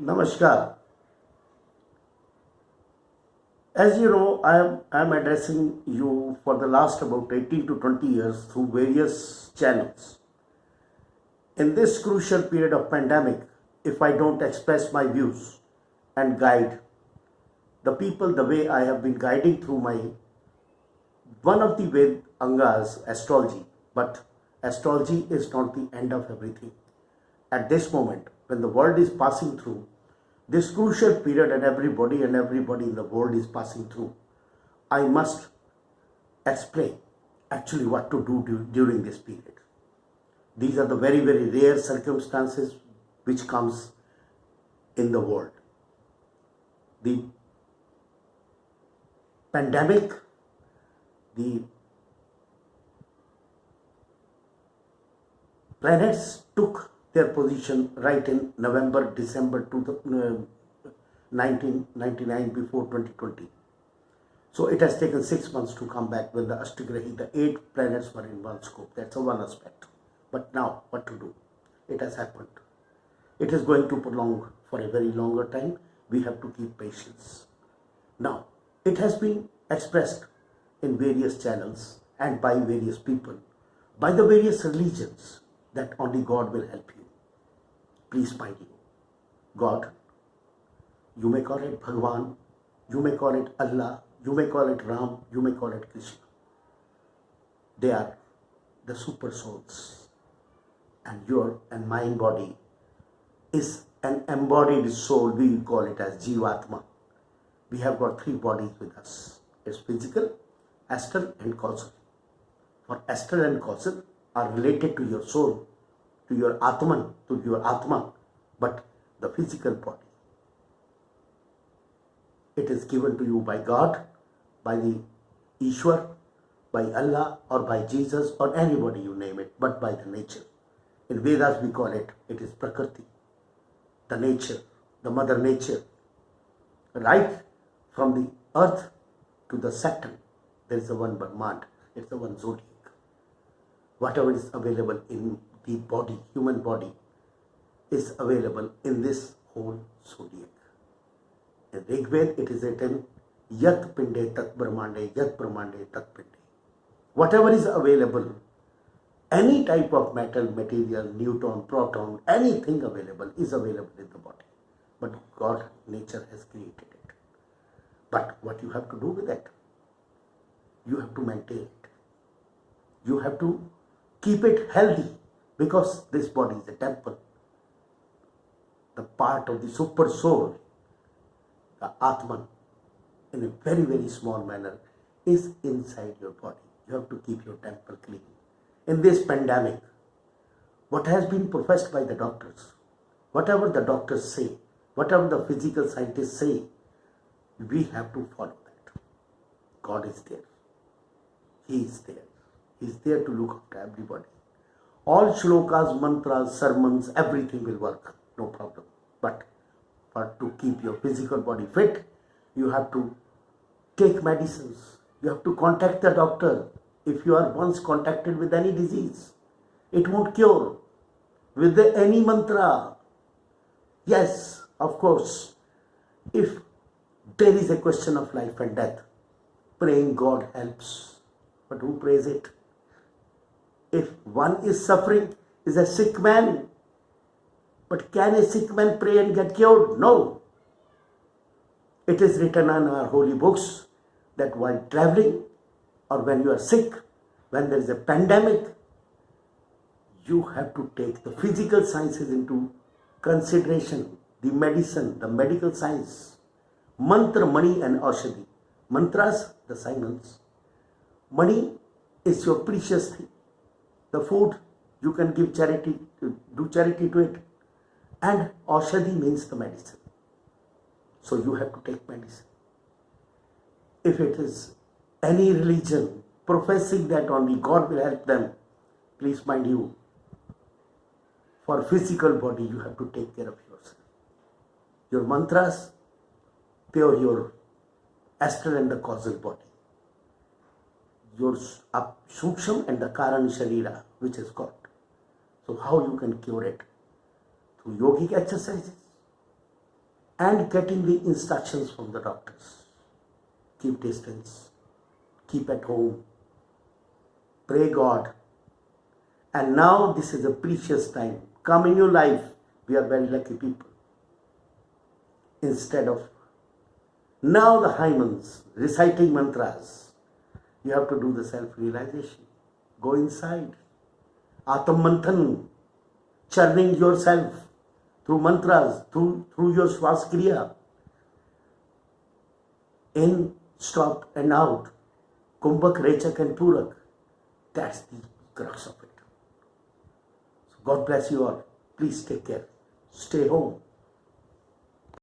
Namaskar. As you know, I am addressing you for the last about 18 to 20 years through various channels. In this crucial period of pandemic, if I don't express my views and guide the people the way I have been guiding through my one of the Ved Angas, astrology, but astrology is not the end of everything. At this moment, when the world is passing through this crucial period and everybody in the world is passing through, I must explain actually what to do during this period. These are the very rare circumstances which comes in the world. The pandemic, the planets took their position right in November, December 1999 before 2020. So it has taken 6 months to come back when the Ashtagrahi, the 8 planets were in one scope. That's a one aspect. But now, what to do? It has happened. It is going to prolong for a very longer time. We have to keep patience. Now, it has been expressed in various channels and by various people, by the various religions, that only God will help you. Please mind you, God, you may call it Bhagwan, you may call it Allah, you may call it Ram, you may call it Krishna. They are the super souls, and your and my body is an embodied soul. We call it as Jivatma. We have got 3 bodies with us. It's physical, astral and causal. For astral and causal are related to your soul, to your Atma, but the physical body, it is given to you by God, by the Ishwar, by Allah, or by Jesus, or anybody you name it, but by the nature. In Vedas we call it is Prakriti, the nature, the mother nature. Right from the earth to the Saturn, there is a one Brahmand, it's the one zodiac. Whatever is available in the body, human body, is available in this whole zodiac. In Rigved it is written, Yat Pinde Tat Brahmande, Yat Brahmande Tat Pinde. Whatever is available, any type of metal, material, neutron, proton, anything available is available in the body. But God, nature has created it. But what you have to do with it? You have to maintain it. You have to keep it healthy, because this body is a temple. The part of the super soul, the Atman, in a very small manner, is inside your body. You have to keep your temple clean. In this pandemic, what has been professed by the doctors, whatever the doctors say, whatever the physical scientists say, we have to follow that. God is there. He is there. He is there to look after everybody. All shlokas, mantras, sermons, everything will work, no problem. But to keep your physical body fit, you have to take medicines. You have to contact the doctor. If you are once contacted with any disease, it won't cure with any mantra. Yes, of course, if there is a question of life and death, praying God helps. But who prays it? If one is suffering, is a sick man. But can a sick man pray and get cured? No. It is written on our holy books that while traveling or when you are sick, when there is a pandemic, you have to take the physical sciences into consideration, the medicine, the medical science, mantra, mani and aushadhi. Mantras, the silence. Money is your precious thing. The food, you can give charity, do charity to it. And aushadhi means the medicine. So you have to take medicine. If it is any religion professing that only God will help them, please mind you, for physical body you have to take care of yourself. Your mantras, pure your astral and the causal body. Your Suksham and the Karan Sharira, which is God. So how you can cure it? Through yogic exercises, and getting the instructions from the doctors. Keep distance, keep at home, pray God. And now this is a precious time. Come in your life. We are very lucky people. Instead of now the hymns, reciting mantras, you have to do the self-realization. Go inside. Atam Manthan, churning yourself through mantras, through your Swaskriya. In, stop and out. Kumbhak, Rechak and Purak. That's the crux of it. So God bless you all. Please take care. Stay home.